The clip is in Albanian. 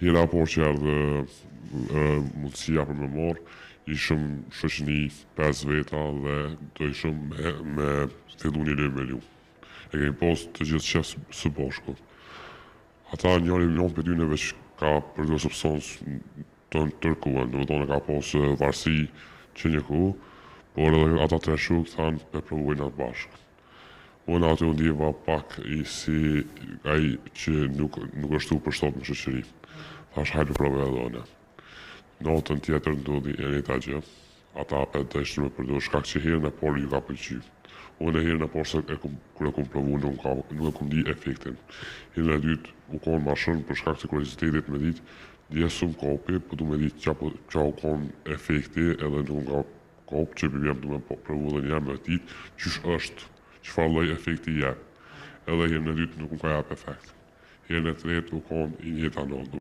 Hera por që erdhe mundësia për me marrë, ishëm shoqëni 5 veta dhe do ishëm me fillu një lojë me lu. E kemi pas të gjithë qef së bashku. Ata njëri për dyne veç ka përdor substancë të tërkuan, do të thonë ka pas varësi që një ku, por edhe ata tre shuk thanë me provojnë atë bashkë. Unë aty unë ndjeva pak si ai që nuk është tu për shtot në shoqëri. Thash hajde provoj edhe une. Natën tjetër ndodhi e njëjta gjë. Ata apet dështën me përdor shkak që herën e parë ju ka pëlqyer. Unë herën e parë kur e kom provu nuk e kom di efektin. Herën e dytë u kon ma shumë për shkak të kuriozitetit me ditë dje sum kapi, po du me ditë qa u kon efekti edhe nuk nga kap që për vjem du me provu dhe një me ditë qysh është, çfarë lloj efekti jep. Edhe herën e dytë nuk më ka jap efekt. Herën e tretë u kon i njëjta ndodhur.